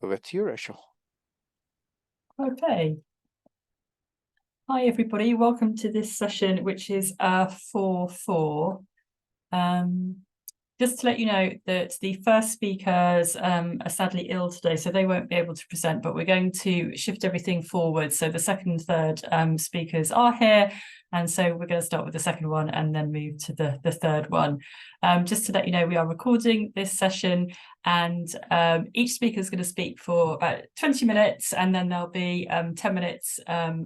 over to you, Rachel. Okay. Hi, everybody. Welcome to this session, which is 4-4. Just to let you know that the first speakers are sadly ill today, so they won't be able to present, but we're going to shift everything forward. So the second and third speakers are here, and so we're going to start with the second one and then move to the third one. Just to let you know, we are recording this session, and each speaker is going to speak for about 20 minutes, and then there'll be 10 minutes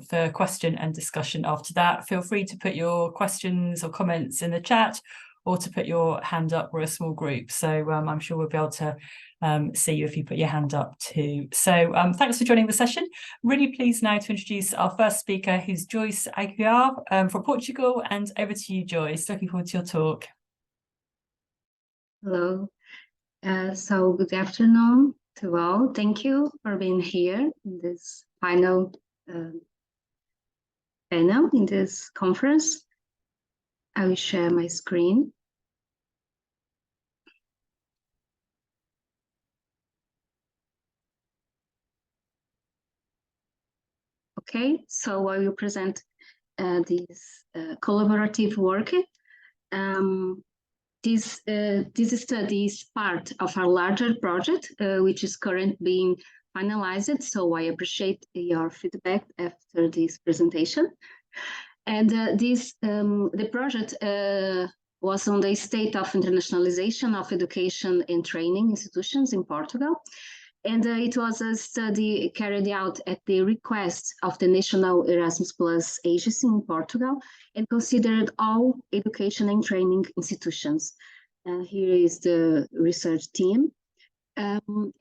for question and discussion after that. Feel free to put your questions or comments in the chat, or to put your hand up. We're a small group, so I'm sure we'll be able to see you if you put your hand up too. So thanks for joining the session. Really pleased now to introduce our first speaker, who's Joyce Aguiar from Portugal, and over to you, Joyce. Looking forward to your talk. Hello. So good afternoon to all. Thank you for being here in this final panel in this conference. I will share my screen. Okay, so I will present this collaborative work. This study is part of our larger project, which is currently being finalized. So I appreciate your feedback after this presentation. And the project was on the state of internationalization of education and training institutions in Portugal. And it was a study carried out at the request of the National Erasmus Plus Agency in Portugal and considered all education and training institutions. Here is the research team. For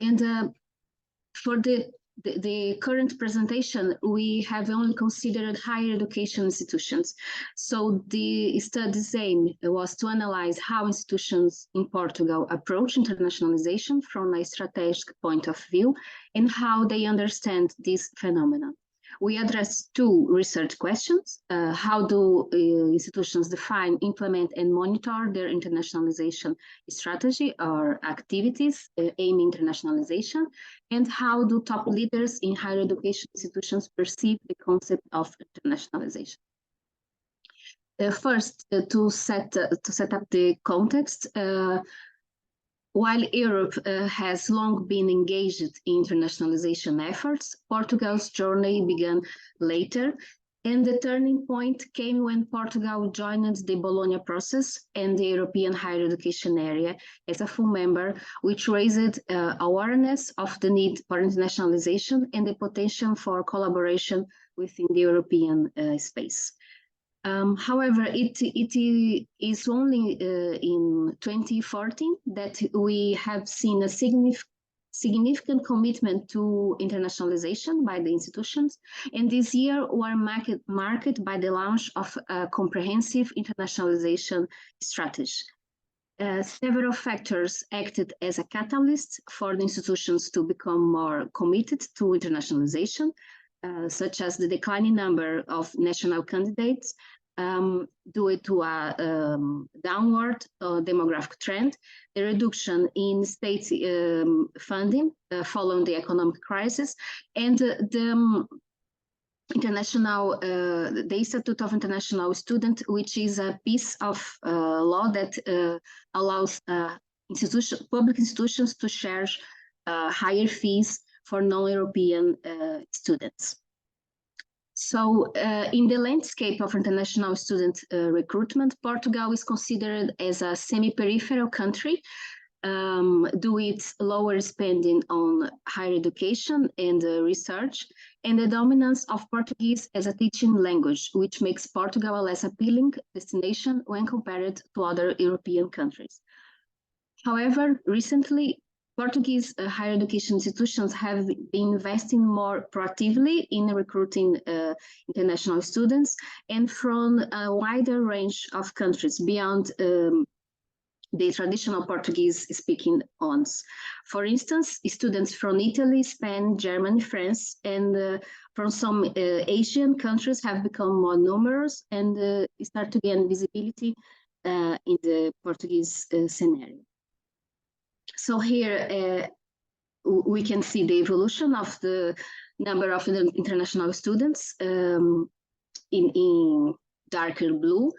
the current presentation, we have only considered higher education institutions. So the study's aim was to analyze how institutions in Portugal approach internationalization from a strategic point of view and how they understand this phenomenon. We addressed two research questions. How do institutions define, implement, and monitor their internationalization strategy or activities aiming internationalization? And how do top leaders in higher education institutions perceive the concept of internationalization? First, to set up the context, while Europe has long been engaged in internationalization efforts, Portugal's journey began later, and the turning point came when Portugal joined the Bologna process and the European higher education area as a full member, which raised awareness of the need for internationalization and the potential for collaboration within the European space. However, it is only in 2014 that we have seen a significant commitment to internationalization by the institutions, and this year were marked by the launch of a comprehensive internationalization strategy. Several factors acted as a catalyst for the institutions to become more committed to internationalization, such as the declining number of national candidates due to a downward demographic trend, the reduction in state funding following the economic crisis, and the Statute of International Student, which is a piece of law that allows public institutions to charge higher fees for non-European students. So in the landscape of international student recruitment, Portugal is considered as a semi-peripheral country due to its lower spending on higher education and research, and the dominance of Portuguese as a teaching language, which makes Portugal a less appealing destination when compared to other European countries. However, recently, Portuguese higher education institutions have been investing more proactively in recruiting international students and from a wider range of countries beyond the traditional Portuguese-speaking ones. For instance, students from Italy, Spain, Germany, France, and from some Asian countries have become more numerous and start to gain visibility in the Portuguese scenario. So here we can see the evolution of the number of international students in darker blue.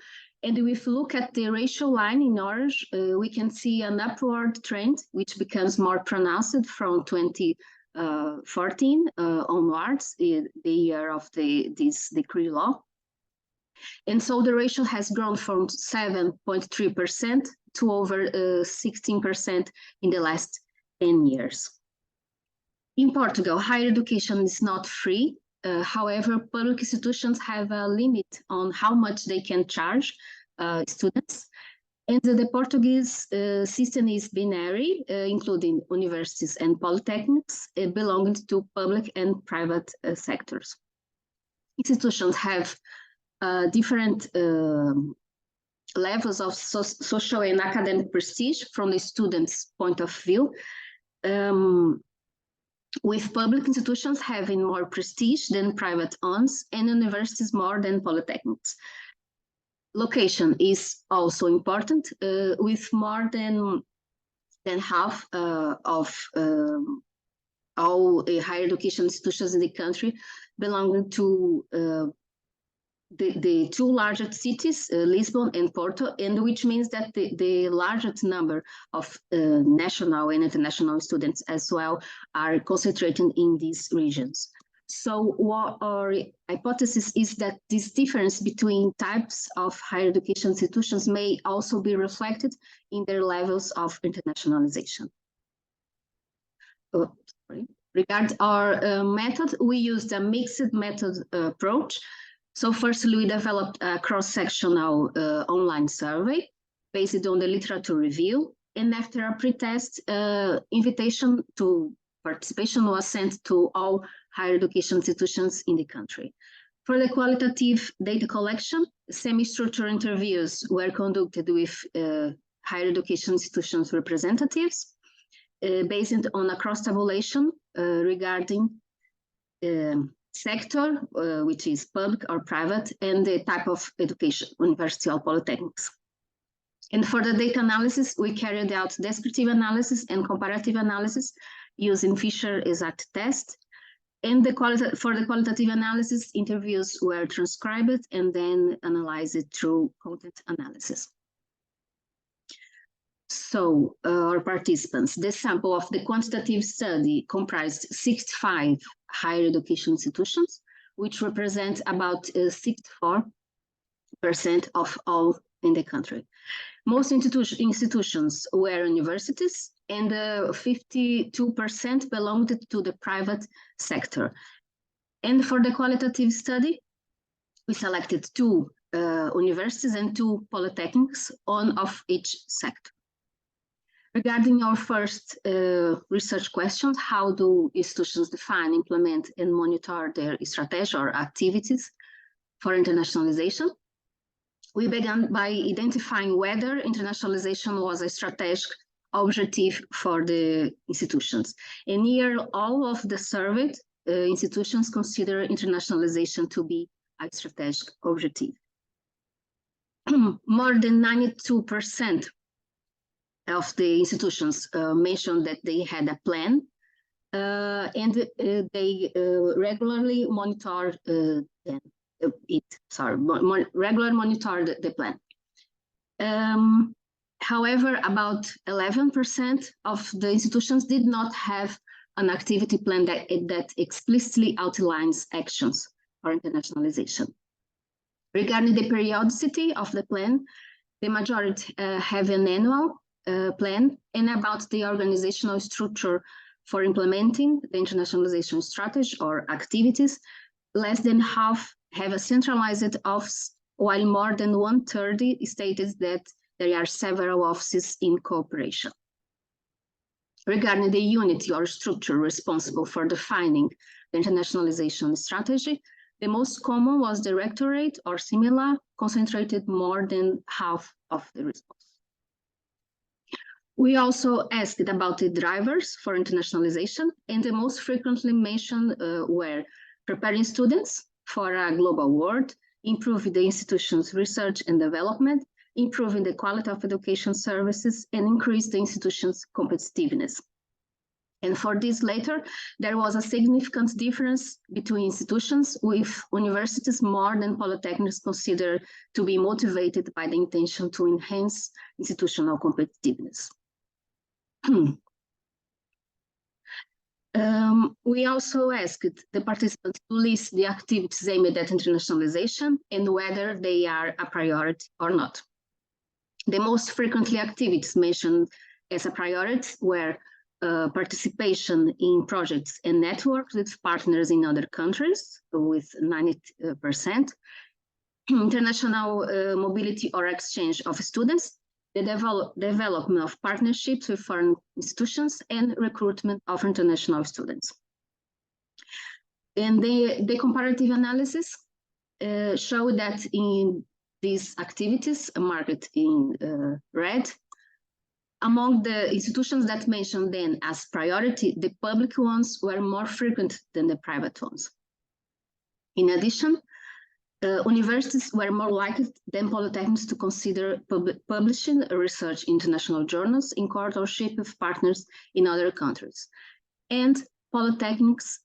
And if we look at the ratio line in orange, we can see an upward trend, which becomes more pronounced from 2014 onwards, the year of this decree law. And so the ratio has grown from 7.3% to over 16% in the last 10 years. In Portugal, higher education is not free. However, public institutions have a limit on how much they can charge students. And the Portuguese system is binary, including universities and polytechnics, belonging to public and private sectors. Institutions have different levels of social and academic prestige from the student's point of view, with public institutions having more prestige than private ones and universities more than polytechnics. Location is also important, with more than half of all higher education institutions in the country belonging to the two largest cities, Lisbon and Porto, and which means that the largest number of national and international students as well are concentrated in these regions. So what our hypothesis is that this difference between types of higher education institutions may also be reflected in their levels of internationalization. Regarding our method, we used a mixed method approach. So firstly, we developed a cross-sectional online survey based on the literature review. And after a pre-test, invitation to participation was sent to all higher education institutions in the country. For the qualitative data collection, semi-structured interviews were conducted with higher education institutions representatives based on a cross-tabulation regarding sector, which is public or private, and the type of education, university or polytechnics. And for the data analysis, we carried out descriptive analysis and comparative analysis using Fisher exact test. And for the qualitative analysis, interviews were transcribed and then analyzed through content analysis. So our participants, the sample of the quantitative study comprised 65 higher education institutions, which represent about 64% of all in the country. Most institutions were universities, and 52% belonged to the private sector. And for the qualitative study, we selected 2 universities and 2 polytechnics, one of each sector. Regarding our first research question, how do institutions define, implement, and monitor their strategy or activities for internationalization? We began by identifying whether internationalization was a strategic objective for the institutions. And here, all of the surveyed institutions consider internationalization to be a strategic objective. More than 92% of the institutions mentioned that they had a plan, and they regularly monitor regularly monitor the plan. However, about 11% of the institutions did not have an activity plan that explicitly outlines actions for internationalization. Regarding the periodicity of the plan, the majority have an annual plan, and about the organizational structure for implementing the internationalization strategy or activities, less than half have a centralized office, while more than 1/3 stated that there are several offices in cooperation. Regarding the unity or structure responsible for defining the internationalization strategy, the most common was the directorate or similar, concentrated more than half of the response. We also asked about the drivers for internationalization, and the most frequently mentioned were preparing students for a global world, improving the institution's research and development, improving the quality of education services, and increase the institution's competitiveness. And for this later, there was a significant difference between institutions, with universities more than polytechnics considered to be motivated by the intention to enhance institutional competitiveness. We also asked the participants to list the activities aimed at internationalization and whether they are a priority or not. The most frequently activities mentioned as a priority were participation in projects and networks with partners in other countries, with 90%, international mobility or exchange of students, the development of partnerships with foreign institutions, and recruitment of international students. And the comparative analysis showed that in these activities, marked in red, among the institutions that mentioned then as priority, the public ones were more frequent than the private ones. In addition, universities were more likely than polytechnics to consider publishing research in international journals in coauthorship with partners in other countries. And polytechnics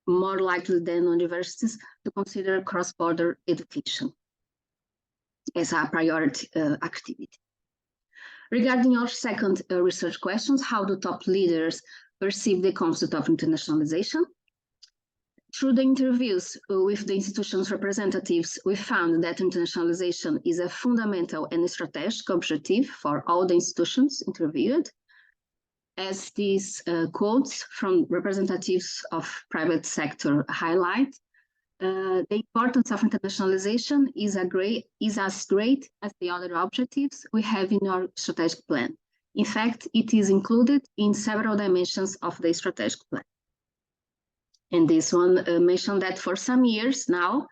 more likely than universities to consider cross-border education as a priority activity. Regarding our second research questions, how do top leaders perceive the concept of internationalization? Through the interviews with the institution's representatives, we found that internationalization is a fundamental and strategic objective for all the institutions interviewed. As these quotes from representatives of private sector highlight, the importance of internationalization is as great as the other objectives we have in our strategic plan. In fact, it is included in several dimensions of the strategic plan. And this one mentioned that for some years now,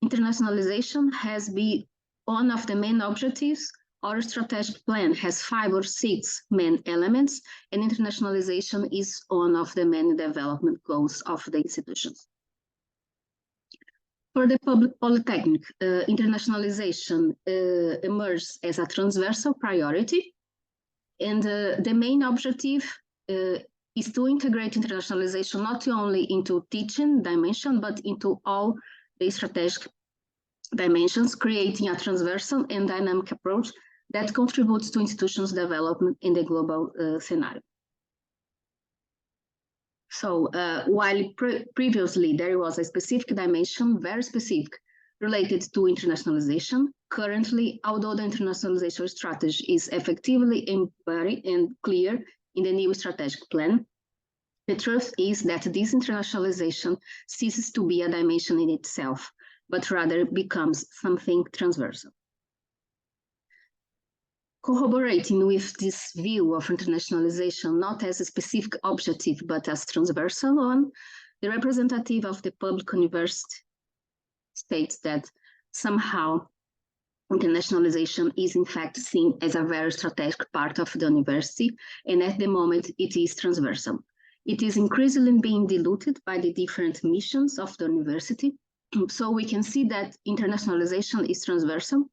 internationalization has been one of the main objectives. Our strategic plan has 5 or 6 main elements, and internationalization is one of the main development goals of the institutions. For the public polytechnic, internationalization emerges as a transversal priority, and the main objective is to integrate internationalization not only into teaching dimension, but into all the strategic dimensions, creating a transversal and dynamic approach that contributes to institutions' development in the global scenario. So while previously there was a specific dimension, very specific, related to internationalization, currently, although the internationalization strategy is effectively embodied and clear in the new strategic plan, the truth is that this internationalization ceases to be a dimension in itself, but rather becomes something transversal. Corroborating with this view of internationalization, not as a specific objective, but as transversal one, the representative of the public university states that somehow internationalization is in fact seen as a very strategic part of the university, and at the moment it is transversal. It is increasingly being diluted by the different missions of the university, so we can see that internationalization is transversal.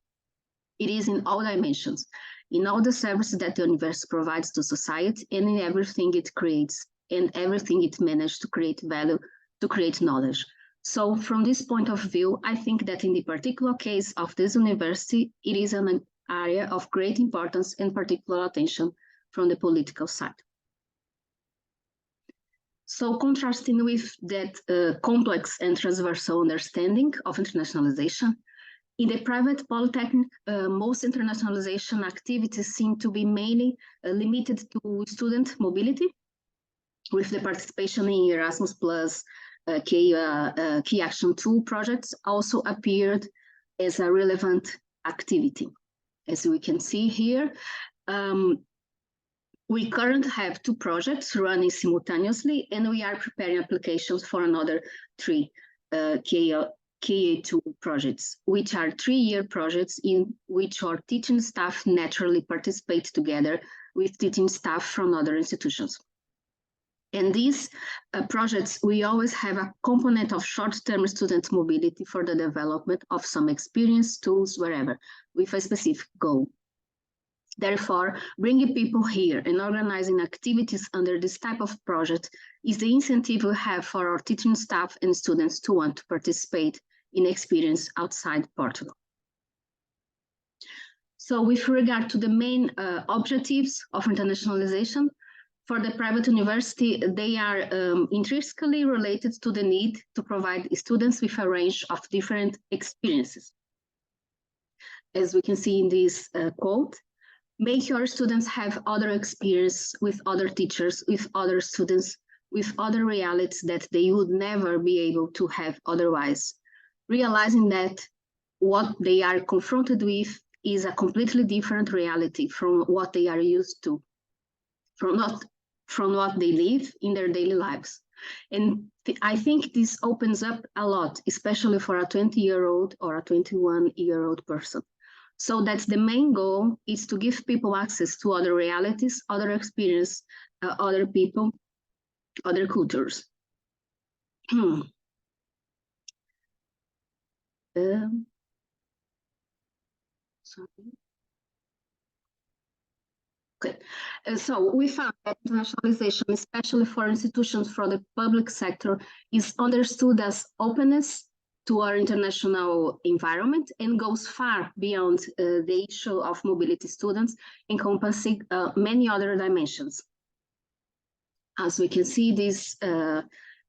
It is in all dimensions, in all the services that the university provides to society, and in everything it creates, and everything it managed to create value, to create knowledge. So from this point of view, I think that in the particular case of this university, it is an area of great importance and particular attention from the political side. So contrasting with that complex and transversal understanding of internationalization, in the private polytechnic, most internationalization activities seem to be mainly limited to student mobility, with the participation in Erasmus Plus, Key Action 2 projects also appeared as a relevant activity. As we can see here, we currently have 2 projects running simultaneously, and we are preparing applications for another 3 KA2 projects, which are 3-year projects in which our teaching staff naturally participate together with teaching staff from other institutions. And these projects, we always have a component of short-term student mobility for the development of some experience, tools, wherever, with a specific goal. Therefore, bringing people here and organizing activities under this type of project is the incentive we have for our teaching staff and students to want to participate in experience outside Portugal. So with regard to the main objectives of internationalization, for the private university, they are intrinsically related to the need to provide students with a range of different experiences. As we can see in this quote, make your students have other experience with other teachers, with other students, with other realities that they would never be able to have otherwise. Realizing that what they are confronted with is a completely different reality from what they are used to, from what they live in their daily lives. And I think this opens up a lot, especially for a 20-year-old or a 21-year-old person. So that's the main goal, is to give people access to other realities, other experience, other people, other cultures. Sorry. Okay, so we found that internationalization, especially for institutions from the public sector, is understood as openness to our international environment and goes far beyond the issue of mobility students, encompassing many other dimensions. As we can see, this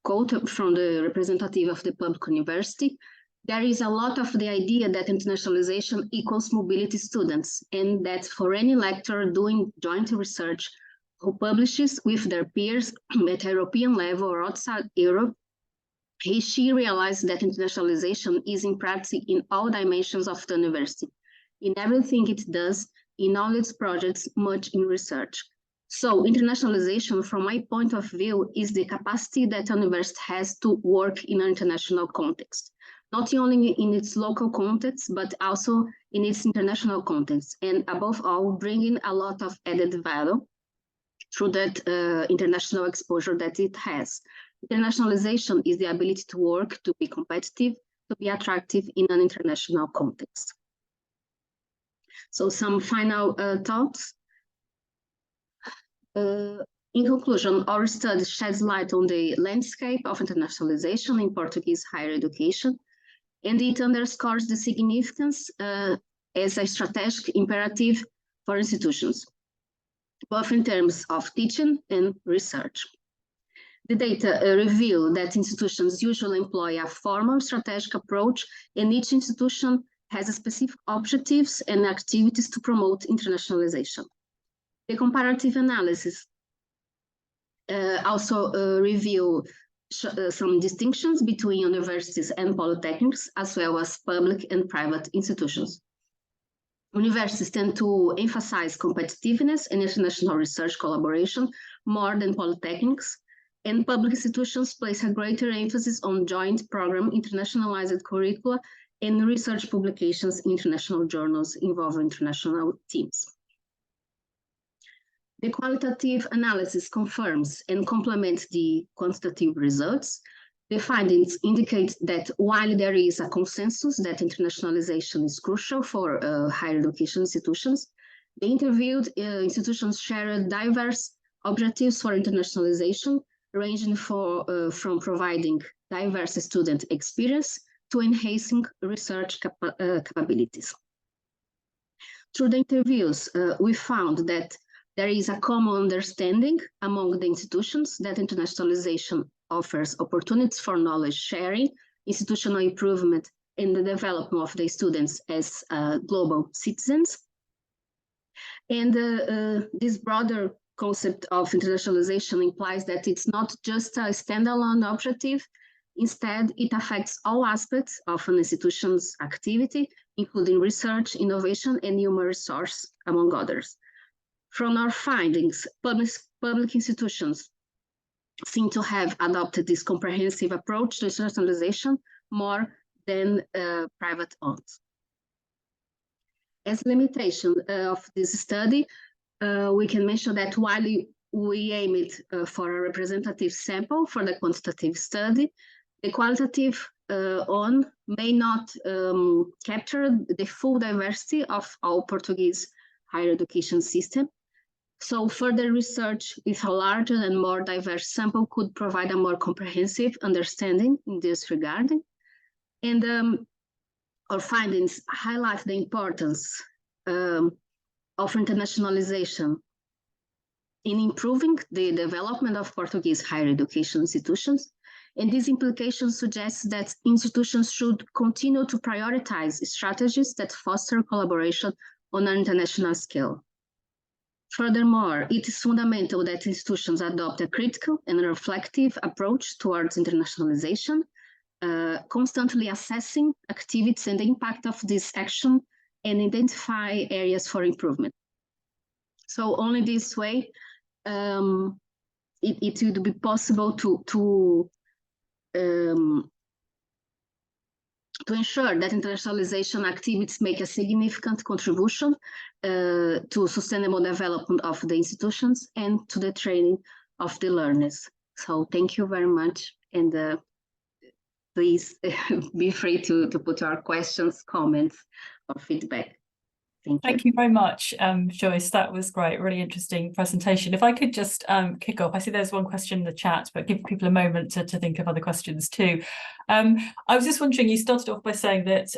quote from the representative of the public university, there is a lot of the idea that internationalization equals mobility students, and that for any lecturer doing joint research who publishes with their peers at European level or outside Europe, she realized that internationalization is in practice in all dimensions of the university, in everything it does, in all its projects, much in research. So internationalization, from my point of view, is the capacity that a university has to work in an international context, not only in its local context, but also in its international context, and above all, bringing a lot of added value through that international exposure that it has. Internationalization is the ability to work, to be competitive, to be attractive in an international context. So some final thoughts. In conclusion, our study sheds light on the landscape of internationalization in Portuguese higher education, and it underscores the significance as a strategic imperative for institutions, both in terms of teaching and research. The data reveal that institutions usually employ a formal strategic approach, and each institution has specific objectives and activities to promote internationalization. The comparative analysis also reveal some distinctions between universities and polytechnics, as well as public and private institutions. Universities tend to emphasize competitiveness and international research collaboration more than polytechnics, and public institutions place a greater emphasis on joint program, internationalized curricula, and research publications in international journals involving international teams. The qualitative analysis confirms and complements the quantitative results. The findings indicate that while there is a consensus that internationalization is crucial for higher education institutions, the interviewed institutions share diverse objectives for internationalization, ranging from providing diverse student experience to enhancing research capabilities. Through the interviews, we found that there is a common understanding among the institutions that internationalization offers opportunities for knowledge sharing, institutional improvement, and the development of the students as global citizens. And this broader concept of internationalization implies that it's not just a standalone objective. Instead, it affects all aspects of an institution's activity, including research, innovation, and human resource, among others. From our findings, public institutions seem to have adopted this comprehensive approach to internationalization more than private ones. As limitation of this study, we can mention that while we aimed for a representative sample for the quantitative study, the qualitative may not capture the full diversity of all Portuguese higher education system. So further research with a larger and more diverse sample could provide a more comprehensive understanding in this regard. And our findings highlight the importance of internationalization in improving the development of Portuguese higher education institutions. And these implications suggest that institutions should continue to prioritize strategies that foster collaboration on an international scale. Furthermore, it is fundamental that institutions adopt a critical and reflective approach towards internationalization, constantly assessing activities and the impact of this action and identify areas for improvement. So only this way it would be possible to ensure that internationalization activities make a significant contribution to sustainable development of the institutions and to the training of the learners. So thank you very much, and please be free to put your questions, comments, or feedback. Thank you very much, Joyce. That was great. Really interesting presentation. If I could just kick off. I see there's one question in the chat, but give people a moment to think of other questions too. I was just wondering, you started off by saying that,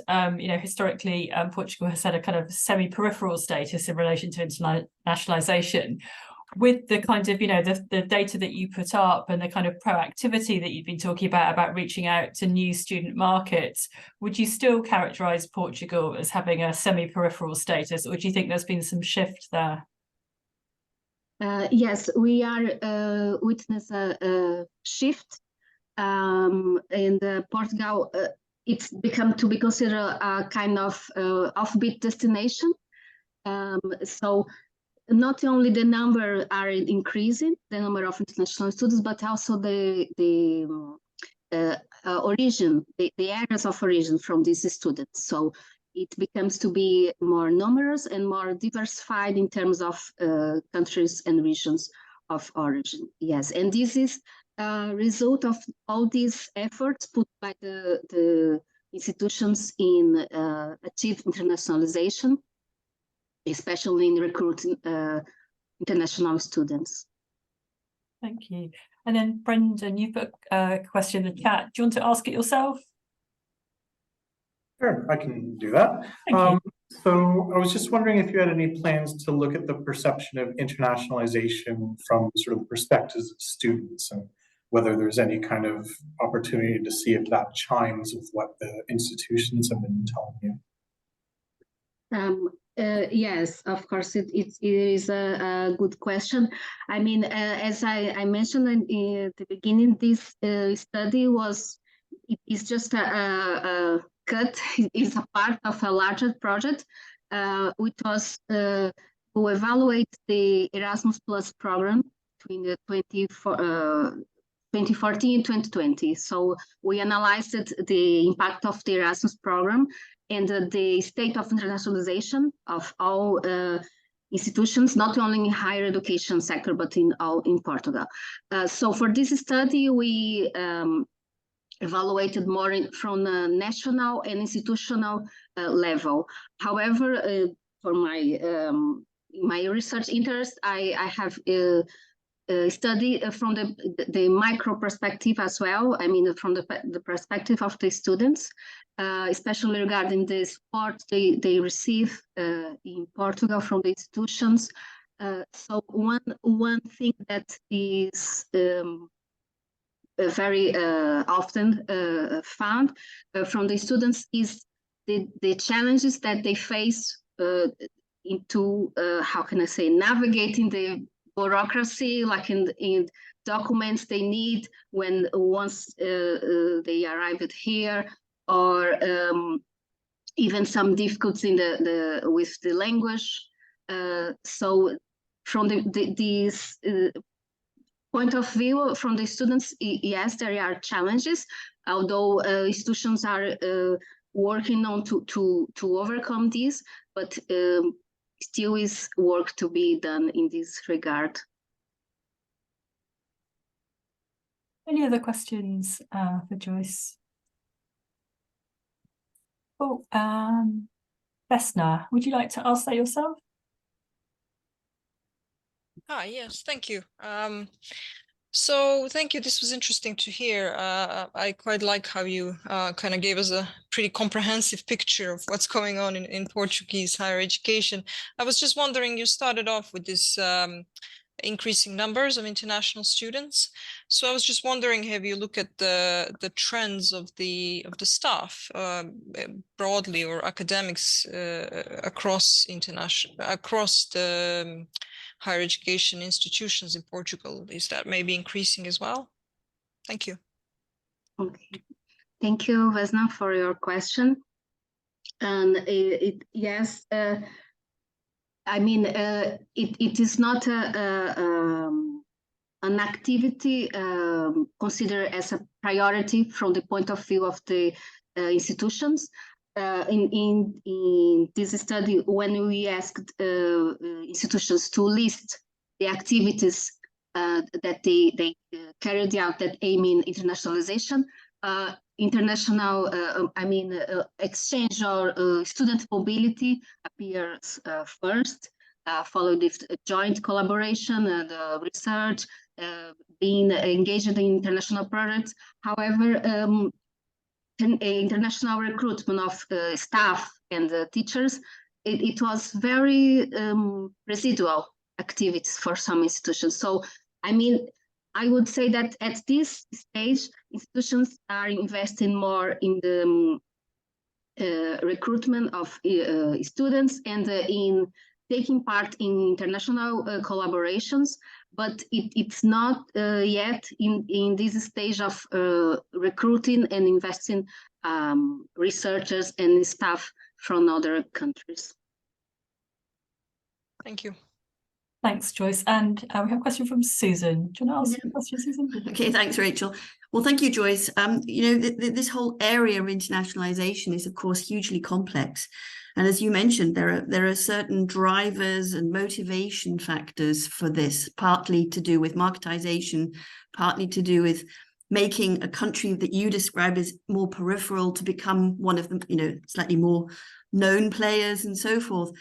historically, Portugal has had a kind of semi-peripheral status in relation to internationalization. With the kind of, the data that you put up and the kind of proactivity that you've been talking about reaching out to new student markets, would you still characterize Portugal as having a semi-peripheral status, or do you think there's been some shift there? Yes, we are witness a shift, and Portugal, it's become to be considered a kind of offbeat destination. So not only the number are increasing, the number of international students, but also the origin, the areas of origin from these students. So it becomes to be more numerous and more diversified in terms of countries and regions of origin. Yes, and this is a result of all these efforts put by the institutions in achieve internationalization, especially in recruiting international students. Thank you. And then Brendan, you put a question in the chat. Do you want to ask it yourself? Sure, I can do that. Thank you. So I was just wondering if you had any plans to look at the perception of internationalization from sort of the perspectives of students, and whether there's any kind of opportunity to see if that chimes with what the institutions have been telling you. Yes, of course, it is a good question. I mean, as I mentioned in the beginning, this study is just a cut, is a part of a larger project, which was to evaluate the Erasmus Plus program between the 2014 and 2020. So we analyzed the impact of the Erasmus program and the state of internationalization of all institutions, not only in higher education sector, but in Portugal. So for this study, we evaluated more from a national and institutional level. However, for my research interest, I have study from the micro perspective as well. I mean, from the perspective of the students, especially regarding the support they receive in Portugal from the institutions. So one thing that is very often found from the students is the challenges that they face into, how can I say, navigating the bureaucracy, like in documents they need once they arrived here, or even some difficulties in with the language. So from this point of view from the students, yes, there are challenges, although institutions are working on to overcome these, but still is work to be done in this regard. Any other questions for Joyce? Oh, Vesna, would you like to ask that yourself? Hi, yes, thank you. So thank you. This was interesting to hear. I quite like how you kind of gave us a pretty comprehensive picture of what's going on in Portuguese higher education. I was just wondering, you started off with this increasing numbers of international students. So I was just wondering, have you looked at the trends of the staff broadly, or academics across the higher education institutions in Portugal? Is that maybe increasing as well? Thank you. Okay, thank you, Vesna, for your question. And yes, I mean, it is not an activity considered as a priority from the point of view of the institutions. In this study, when we asked institutions to list the activities that they carried out that aim in internationalization, exchange or student mobility appears first, followed with joint collaboration, the research, being engaged in international projects. However, international recruitment of staff and teachers, it was very residual activities for some institutions. So, I mean, I would say that at this stage, institutions are investing more in the recruitment of students and in taking part in international collaborations, but it's not yet in this stage of recruiting and investing researchers and staff from other countries. Thank you. Thanks, Joyce. And we have a question from Susan. Do you want to ask a question, Susan? Okay, thanks, Rachel. Well, thank you, Joyce. You know, this whole area of internationalization is, of course, hugely complex. And as you mentioned, there are certain drivers and motivation factors for this, partly to do with marketization, partly to do with making a country that you describe as more peripheral to become one of the, you know, slightly more known players and so forth.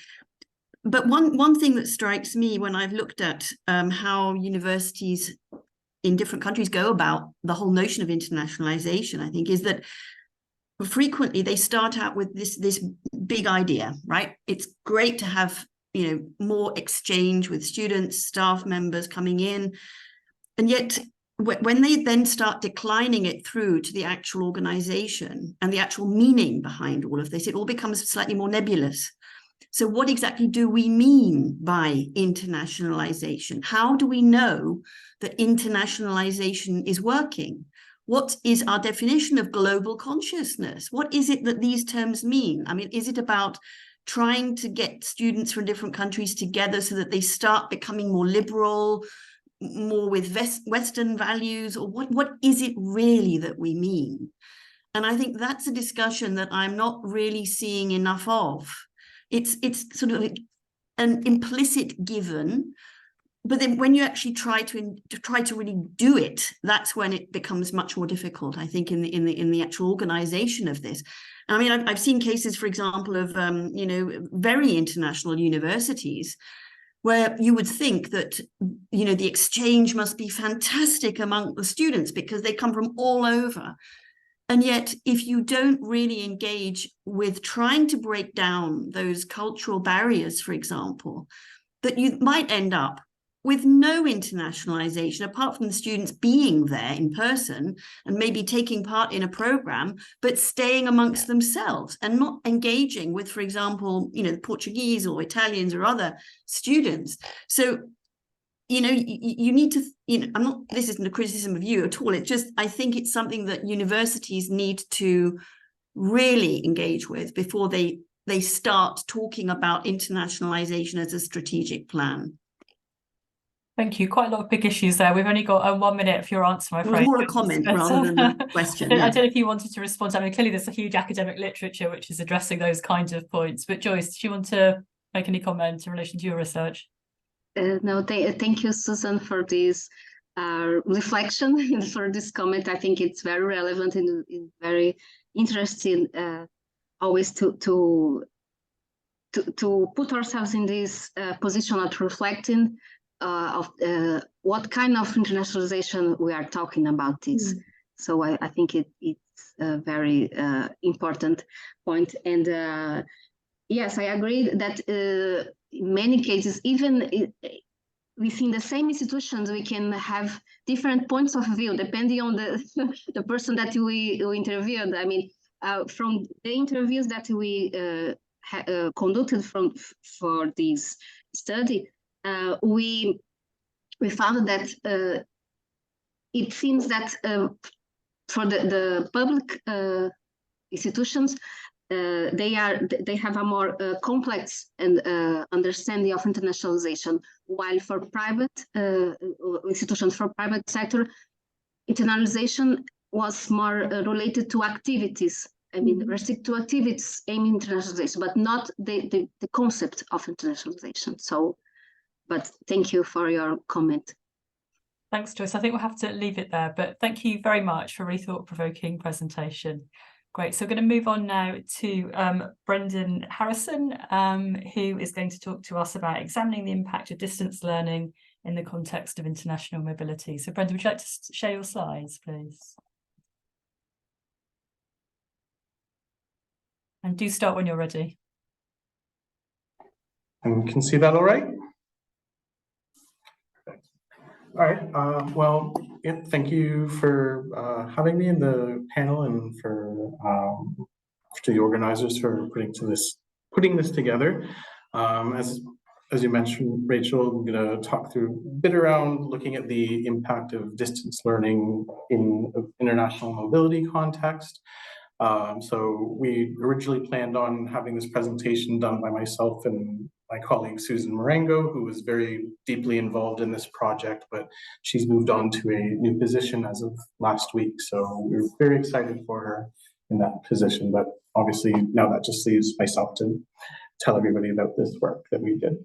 But one thing that strikes me when I've looked at how universities in different countries go about the whole notion of internationalization, I think, is that frequently they start out with this big idea, right? It's great to have, you know, more exchange with students, staff members coming in, and yet when they then start declining it through to the actual organization and the actual meaning behind all of this, it all becomes slightly more nebulous. So what exactly do we mean by internationalization? How do we know that internationalization is working? What is our definition of global consciousness? What is it that these terms mean? I mean, is it about trying to get students from different countries together so that they start becoming more liberal, more with Western values? Or what is it really that we mean? And I think that's a discussion that I'm not really seeing enough of. It's sort of an implicit given, but then when you actually try to really do it, that's when it becomes much more difficult, I think, in the actual organization of this. I mean, I've seen cases, for example, of you know, very international universities where you would think that, you know, the exchange must be fantastic among the students because they come from all over. And yet, if you don't really engage with trying to break down those cultural barriers, for example, that you might end up with no internationalization, apart from the students being there in person and maybe taking part in a program, but staying amongst themselves and not engaging with, for example, you know, Portuguese or Italians or other students. So, you know, you need to, you know, this isn't a criticism of you at all. It's just, I think it's something that universities need to really engage with before they start talking about internationalization as a strategic plan. Thank you. Quite a lot of big issues there. We've only got 1 minute for your answer, I'm It was afraid. more a comment rather than a question. I don't know if you wanted to respond. I mean, clearly there's a huge academic literature which is addressing those kinds of points. But Joyce, do you want to make any comment in relation to your research? No, thank you, Susan, for this reflection and for this comment. I think it's very relevant and very interesting always to put ourselves in this position of reflecting of what kind of internationalization we are talking about this. So I think it's a very important point. And yes, I agree that in many cases, even within the same institutions, we can have different points of view depending on the person that we interviewed. I mean, from the interviews that we conducted for this study, we found that it seems that for the public institutions, they have a more complex and understanding of internationalization, while for private institutions, for private sector, internationalization was more related to activities. I mean, restricted to activities aiming internationalization, but not the concept of internationalization. So, but thank you for your comment. Thanks, Joyce. I think we'll have to leave it there, but thank you very much for a really thought-provoking presentation. Great. So we're going to move on now to Brendan Harrison, who is going to talk to us about examining the impact of distance learning in the context of international mobility. So Brendan, would you like to share your slides, please? And do start when you're ready. And you can see that all right? All right, well, yeah, thank you for having me in the panel and for to the organizers for putting this together. As you mentioned, Rachel, I'm going to talk through a bit around looking at the impact of distance learning in an international mobility context. So we originally planned on having this presentation done by myself and my colleague Susan Marengo, who was very deeply involved in this project, but she's moved on to a new position as of last week. So we're very excited for her in that position, but obviously now that just leaves myself to tell everybody about this work that we did.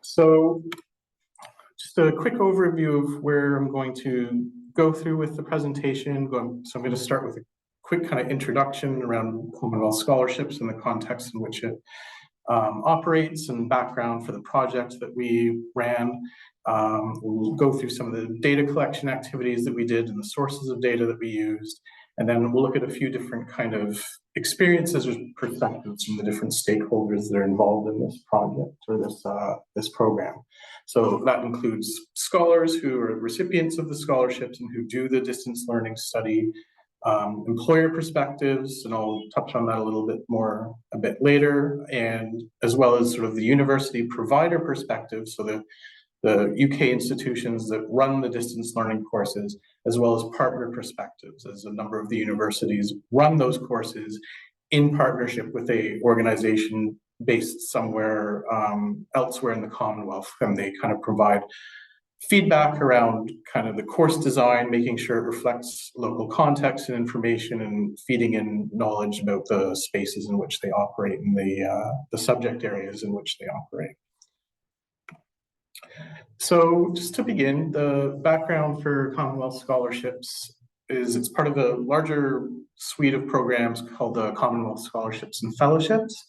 So just a quick overview of where I'm going to go through with the presentation. So I'm going to start with a quick kind of introduction around Commonwealth scholarships and the context in which it operates and background for the project that we ran. We'll go through some of the data collection activities that we did and the sources of data that we used. And then we'll look at a few different kind of experiences or perspectives from the different stakeholders that are involved in this project or this program. So that includes scholars who are recipients of the scholarships and who do the distance learning study, employer perspectives, and I'll touch on that a little bit more a bit later, and as well as sort of the university provider perspective, so the UK institutions that run the distance learning courses, as well as partner perspectives, as a number of the universities run those courses in partnership with an organization based somewhere elsewhere in the Commonwealth, and they kind of provide feedback around kind of the course design, making sure it reflects local context and information, and feeding in knowledge about the spaces in which they operate and the subject areas in which they operate. So just to begin, the background for Commonwealth scholarships is it's part of a larger suite of programs called the Commonwealth Scholarships and Fellowships.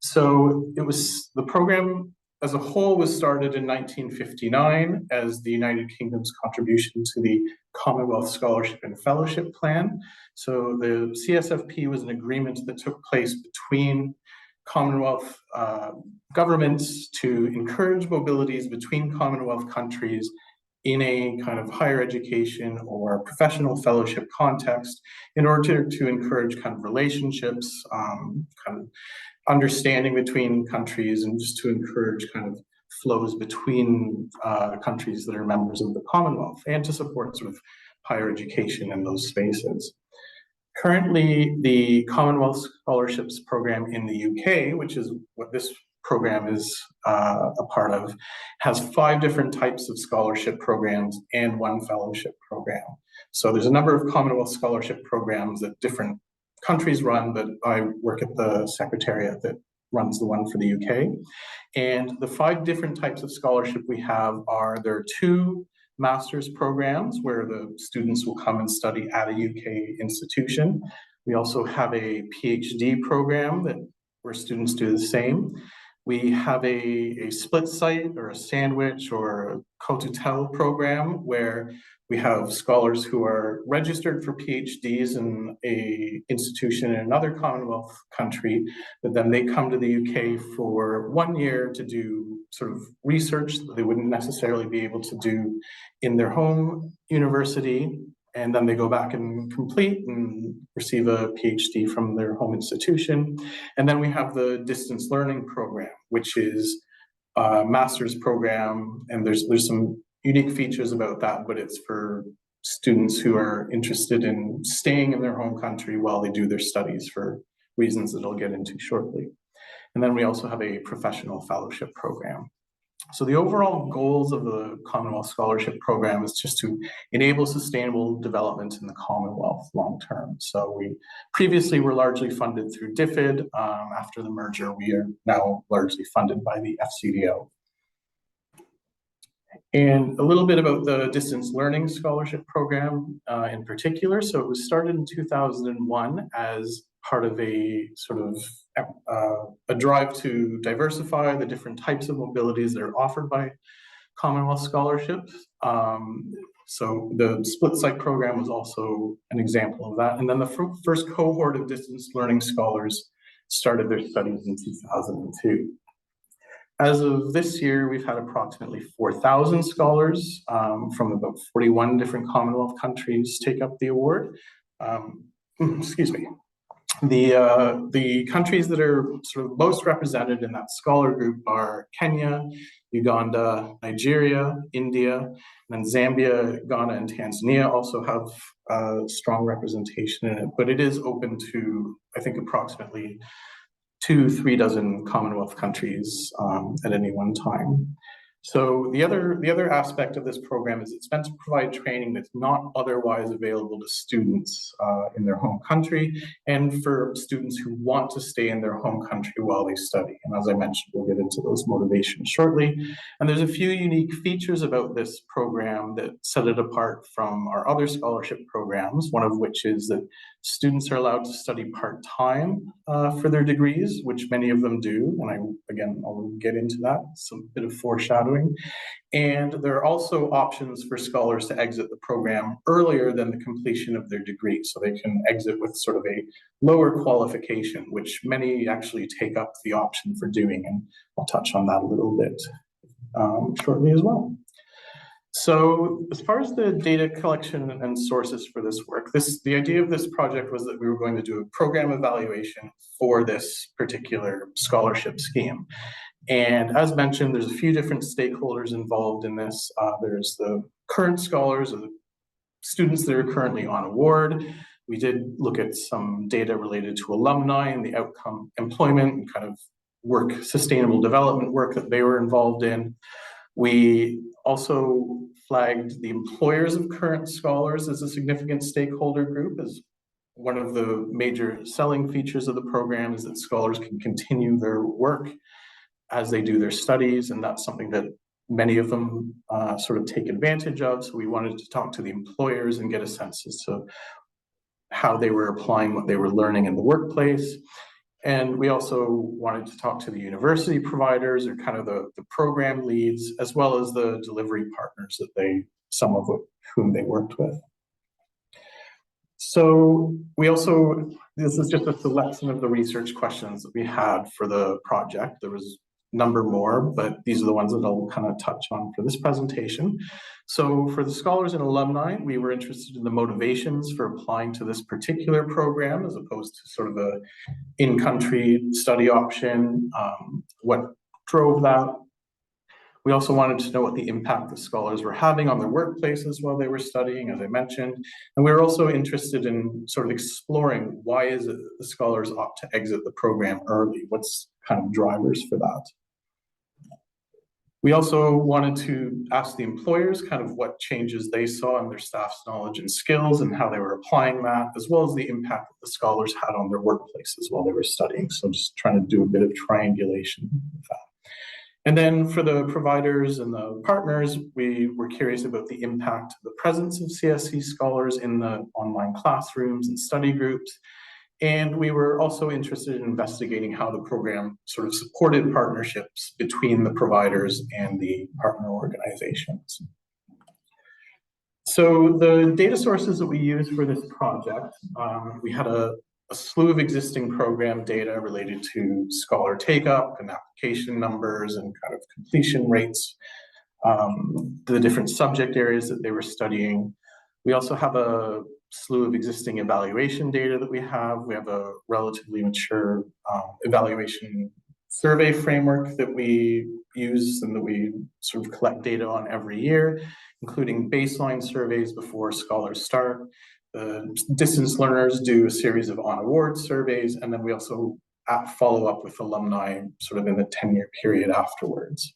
So the program as a whole was started in 1959 as the United Kingdom's contribution to the Commonwealth Scholarship and Fellowship Plan. So the CSFP was an agreement that took place between Commonwealth governments to encourage mobilities between Commonwealth countries in a kind of higher education or professional fellowship context in order to encourage kind of relationships, kind of understanding between countries, and just to encourage kind of flows between countries that are members of the Commonwealth, and to support sort of higher education in those spaces. Currently, the Commonwealth Scholarships Program in the UK, which is what this program is a part of, has 5 different types of scholarship programs and 1 fellowship program. So there's a number of Commonwealth scholarship programs that different countries run, but I work at the secretariat that runs the one for the UK. And the 5 different types of scholarship we have there are 2 master's programs where the students will come and study at a UK institution. We also have a PhD program where students do the same. We have a split site or a sandwich or a co-tutel program where we have scholars who are registered for PhDs in a institution in another Commonwealth country, but then they come to the UK for 1 year to do sort of research that they wouldn't necessarily be able to do in their home university. And then they go back and complete and receive a PhD from their home institution. And then we have the distance learning program, which is a master's program, and there's some unique features about that, but it's for students who are interested in staying in their home country while they do their studies for reasons that I'll get into shortly. And then we also have a professional fellowship program. So the overall goals of the Commonwealth Scholarship Program is just to enable sustainable development in the Commonwealth long term. So we previously were largely funded through DFID. After the merger, we are now largely funded by the FCDO. And a little bit about the Distance Learning Scholarship Program in particular. So it was started in 2001 as part of a sort of a drive to diversify the different types of mobilities that are offered by Commonwealth scholarships. So the split site program was also an example of that. And then the first cohort of distance learning scholars started their studies in 2002. As of this year, we've had approximately 4,000 scholars from about 41 different Commonwealth countries take up the award. Excuse me. The countries that are sort of most represented in that scholar group are Kenya, Uganda, Nigeria, India, and then Zambia, Ghana, and Tanzania also have strong representation in it, but it is open to, I think, approximately 2-3 dozen Commonwealth countries at any one time. So the other aspect of this program is it's meant to provide training that's not otherwise available to students in their home country, and for students who want to stay in their home country while they study. And as I mentioned, we'll get into those motivations shortly. And there's a few unique features about this program that set it apart from our other scholarship programs, one of which is that students are allowed to study part-time for their degrees, which many of them do. And I'll get into that, some bit of foreshadowing. And there are also options for scholars to exit the program earlier than the completion of their degree. So they can exit with sort of a lower qualification, which many actually take up the option for doing. And I'll touch on that a little bit shortly as well. So as far as the data collection and sources for this work, the idea of this project was that we were going to do a program evaluation for this particular scholarship scheme. And as mentioned, there's a few different stakeholders involved in this. There's the current scholars, or the students that are currently on award. We did look at some data related to alumni and the outcome employment and kind of work, sustainable development work that they were involved in. We also flagged the employers of current scholars as a significant stakeholder group, as one of the major selling features of the program is that scholars can continue their work as they do their studies, and that's something that many of them sort of take advantage of. So we wanted to talk to the employers and get a sense as to how they were applying what they were learning in the workplace. And we also wanted to talk to the university providers, or kind of the program leads, as well as the delivery partners that some of whom they worked with. So this is just a selection of the research questions that we had for the project. There was a number more, but these are the ones that I'll kind of touch on for this presentation. So for the scholars and alumni, we were interested in the motivations for applying to this particular program, as opposed to sort of a in-country study option, what drove that. We also wanted to know what the impact the scholars were having on their workplaces while they were studying, as I mentioned. And we were also interested in sort of exploring why is it that the scholars opt to exit the program early? What's kind of drivers for that? We also wanted to ask the employers kind of what changes they saw in their staff's knowledge and skills and how they were applying that, as well as the impact that the scholars had on their workplaces while they were studying. So just trying to do a bit of triangulation with that. And then for the providers and the partners, we were curious about the impact of the presence of CSC scholars in the online classrooms and study groups, And we were also interested in investigating how the program sort of supported partnerships between the providers and the partner organizations. So the data sources that we used for this project, we had a slew of existing program data related to scholar take-up and application numbers and kind of completion rates, the different subject areas that they were studying. We also have a slew of existing evaluation data that we have. We have a relatively mature evaluation survey framework that we use and that we sort of collect data on every year, including baseline surveys before scholars start. The distance learners do a series of on-award surveys, and then we also follow up with alumni sort of in the 10-year period afterwards.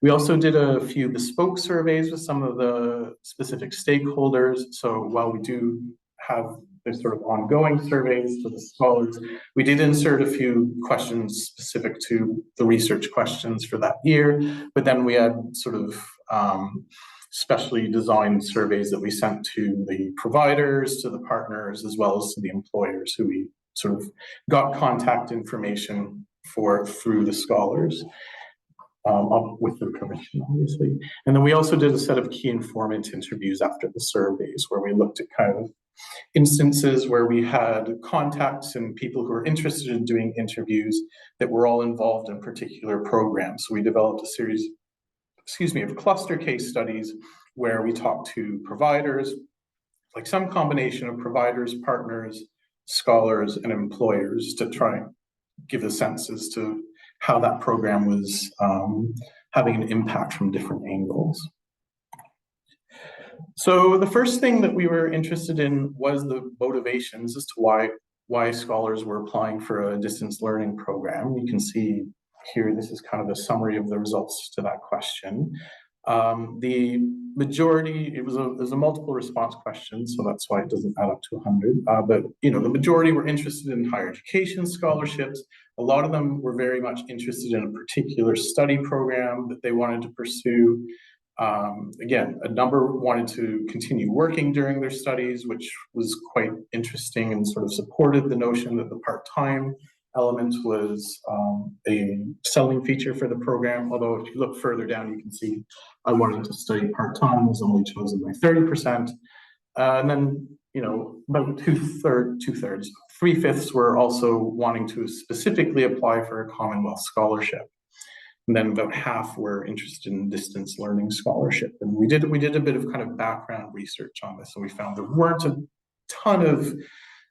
We also did a few bespoke surveys with some of the specific stakeholders. So while we do have this sort of ongoing surveys for the scholars, we did insert a few questions specific to the research questions for that year, but then we had sort of specially designed surveys that we sent to the providers, to the partners, as well as to the employers who we sort of got contact information for through the scholars. With their permission, obviously. And then we also did a set of key informant interviews after the surveys, where we looked at kind of instances where we had contacts and people who were interested in doing interviews that were all involved in particular programs. So we developed a series, of cluster case studies where we talked to providers, like some combination of providers, partners, scholars, and employers to try and give a sense as to how that program was having an impact from different angles. So the first thing that we were interested in was the motivations as to why scholars were applying for a distance learning program. You can see here, this is kind of a summary of the results to that question. The majority, it was a multiple response question, so that's why it doesn't add up to 100. But the majority were interested in higher education scholarships. A lot of them were very much interested in a particular study program that they wanted to pursue. Again, a number wanted to continue working during their studies, which was quite interesting and sort of supported the notion that the part-time element was a selling feature for the program. Although if you look further down, you can see I wanted to study part-time was only chosen by 30%. And then, about two-thirds, 3/5 were also wanting to specifically apply for a Commonwealth scholarship. And then about half were interested in distance learning scholarship. And we did a bit of kind of background research on this, and we found there weren't a ton of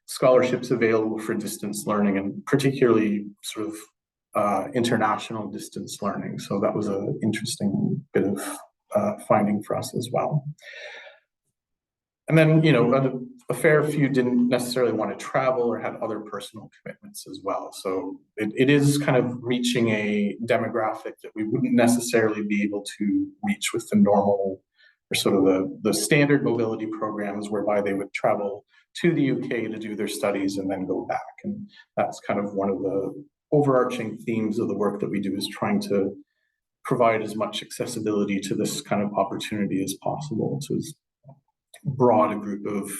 scholarships available for distance learning, and particularly sort of international distance learning. So that was an interesting bit of finding for us as well. And then, a fair few didn't necessarily want to travel or had other personal commitments as well. So it is kind of reaching a demographic that we wouldn't necessarily be able to reach with the normal or sort of the standard mobility programs whereby they would travel to the UK to do their studies and then go back. And that's kind of one of the overarching themes of the work that we do, is trying to provide as much accessibility to this kind of opportunity as possible to as broad a group of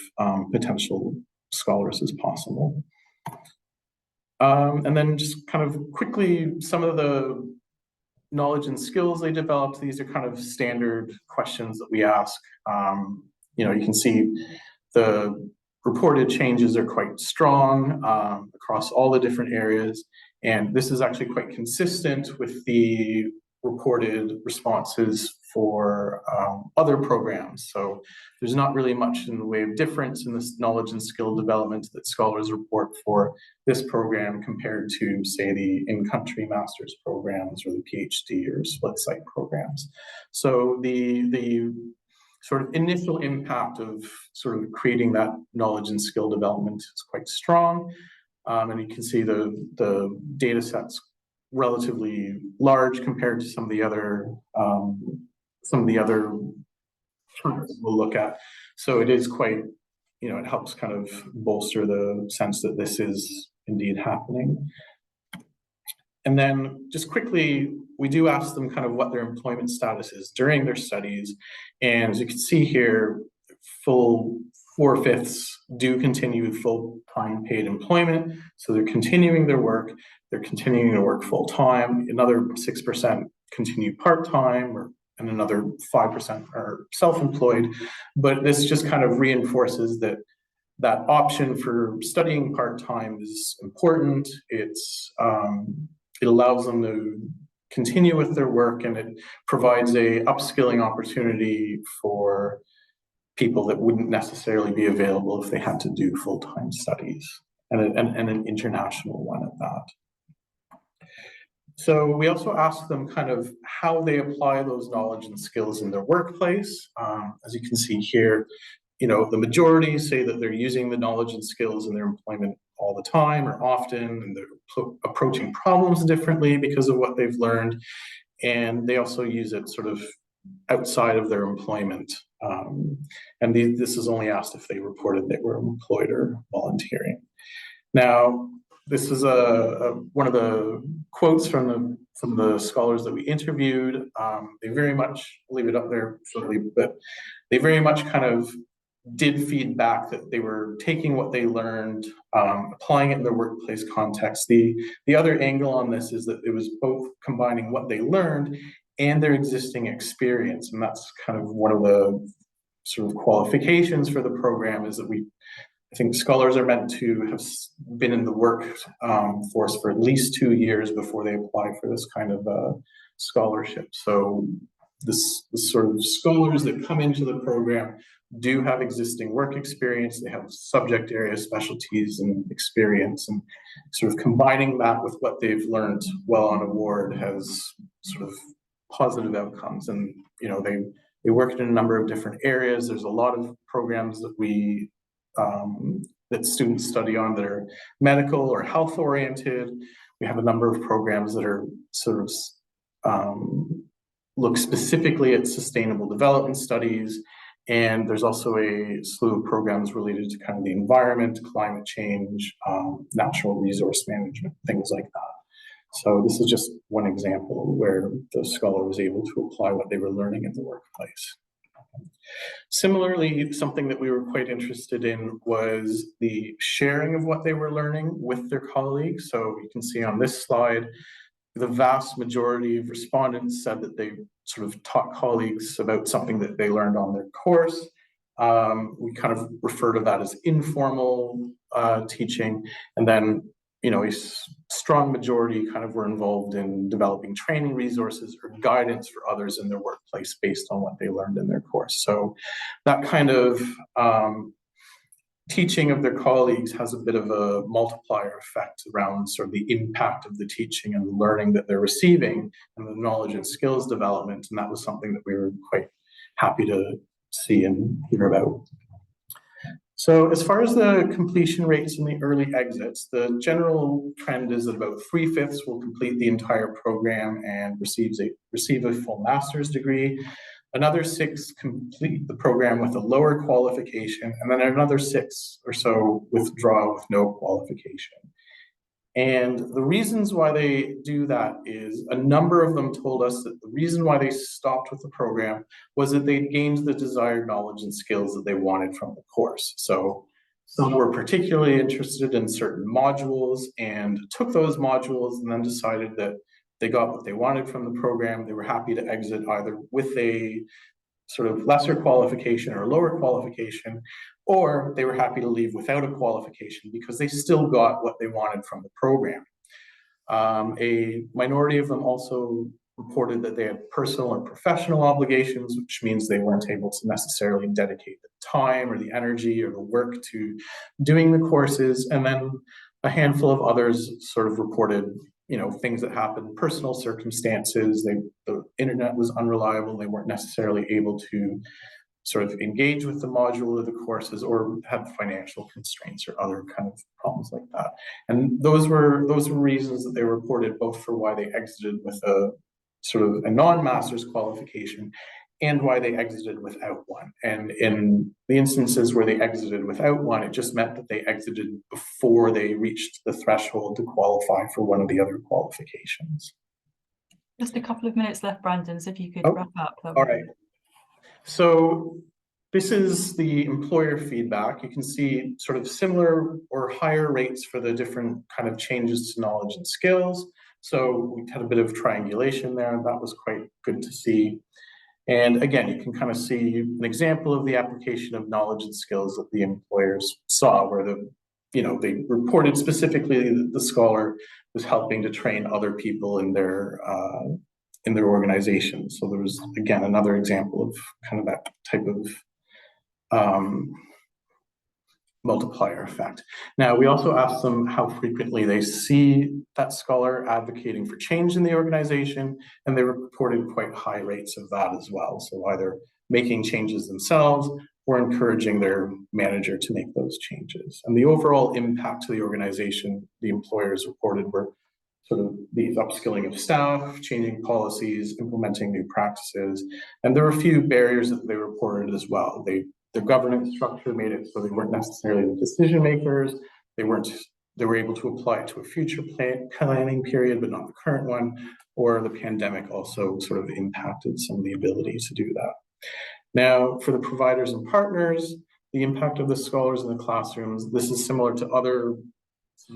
potential scholars as possible. And then just kind of quickly, some of the knowledge and skills they developed. These are kind of standard questions that we ask. You can see the reported changes are quite strong across all the different areas. And this is actually quite consistent with the reported responses for other programs. So there's not really much in the way of difference in this knowledge and skill development that scholars report for this program compared to, say, the in-country master's programs or the PhD or split site programs. So the sort of initial impact of sort of creating that knowledge and skill development is quite strong. And you can see the data sets relatively large compared to some of the other charts we'll look at. So it is quite, it helps kind of bolster the sense that this is indeed happening. And then just quickly, we do ask them kind of what their employment status is during their studies. And as you can see here, full 4/5 do continue with full-time paid employment. So they're continuing their work, they're continuing to work full-time, another 6% continue part-time, and another 5% are self-employed. But this just kind of reinforces that option for studying part-time is important. It allows them to continue with their work, and it provides a upskilling opportunity for people that wouldn't necessarily be available if they had to do full-time studies, and an international one at that. So we also asked them kind of how they apply those knowledge and skills in their workplace. As you can see here, you know, the majority say that they're using the knowledge and skills in their employment all the time or often, and they're approaching problems differently because of what they've learned. And they also use it sort of outside of their employment. And this is only asked if they reported they were employed or volunteering. Now, this is one of the quotes from the scholars that we interviewed. They very much, I'll leave it up there shortly, but they very much kind of did feedback that they were taking what they learned, applying it in their workplace context. The other angle on this is that it was both combining what they learned and their existing experience. And that's kind of one of the sort of qualifications for the program, is that I think scholars are meant to have been in the workforce for at least 2 years before they apply for this kind of scholarship. So this sort of scholars that come into the program do have existing work experience, they have subject area specialties and experience, and sort of combining that with what they've learned while on award has sort of positive outcomes. And you know, they worked in a number of different areas. There's a lot of programs that that students study on that are medical or health oriented. We have a number of programs that are sort of look specifically at sustainable development studies. And there's also a slew of programs related to kind of the environment, climate change, natural resource management, things like that. So this is just one example where the scholar was able to apply what they were learning in the workplace. Similarly, something that we were quite interested in was the sharing of what they were learning with their colleagues. So you can see on this slide, the vast majority of respondents said that they sort of taught colleagues about something that they learned on their course. We kind of refer to that as informal teaching. And then, you know, a strong majority kind of were involved in developing training resources or guidance for others in their workplace based on what they learned in their course. So that kind of teaching of their colleagues has a bit of a multiplier effect around sort of the impact of the teaching and the learning that they're receiving and the knowledge and skills development. And that was something that we were quite happy to see and hear about. So as far as the completion rates and the early exits, the general trend is that about 3/5 will complete the entire program and receive a full master's degree. Another 6 complete the program with a lower qualification, and then another 6 or so withdraw with no qualification. And the reasons why they do that is a number of them told us that the reason why they stopped with the program was that they gained the desired knowledge and skills that they wanted from the course. So some were particularly interested in certain modules and took those modules and then decided that they got what they wanted from the program. They were happy to exit either with a sort of lesser qualification or a lower qualification, or they were happy to leave without a qualification because they still got what they wanted from the program. A minority of them also reported that they had personal or professional obligations, which means they weren't able to necessarily dedicate the time or the energy or the work to doing the courses. And then a handful of others sort of reported, you know, things that happened, personal circumstances, the internet was unreliable, they weren't necessarily able to sort of engage with the module or the courses, or had financial constraints or other kind of problems like that. And those were reasons that they reported, both for why they exited with a sort of a non-master's qualification and why they exited without one. And in the instances where they exited without one, it just meant that they exited before they reached the threshold to qualify for one of the other qualifications. Just a couple of minutes left, Brandon, so if you could wrap up. All right. So This is the employer feedback. You can see sort of similar or higher rates for the different kind of changes to knowledge and skills. So we had a bit of triangulation there. That was quite good to see. And again, you can kind of see an example of the application of knowledge and skills that the employers saw, where they reported specifically that the scholar was helping to train other people in their organization. So there was, again, another example of kind of that type of multiplier effect. Now, we also asked them how frequently they see that scholar advocating for change in the organization, and they reported quite high rates of that as well. So either making changes themselves or encouraging their manager to make those changes. And the overall impact to the organization, the employers reported, were sort of the upskilling of staff, changing policies, implementing new practices. And there were a few barriers that they reported as well. The governance structure made it so they weren't necessarily the decision makers. They were able to apply it to a future planning period, but not the current one, or the pandemic also sort of impacted some of the ability to do that. Now, for the providers and partners, the impact of the scholars in the classrooms, this is similar to other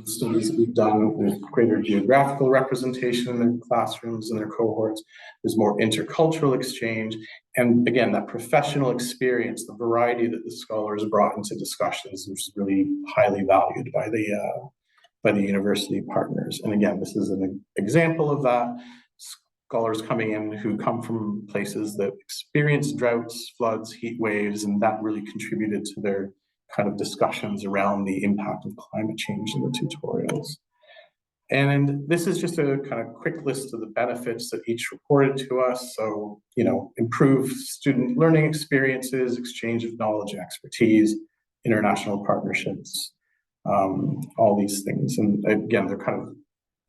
studies that we've done. There's greater geographical representation in their classrooms and their cohorts. There's more intercultural exchange. And again, that professional experience, the variety that the scholars brought into discussions was really highly valued by the university partners. And again, this is an example of that. Scholars coming in who come from places that experience droughts, floods, heat waves, and that really contributed to their kind of discussions around the impact of climate change in the tutorials. And this is just a kind of quick list of the benefits that each reported to us. So, improved student learning experiences, exchange of knowledge and expertise, international partnerships, all these things. And again, they're kind of,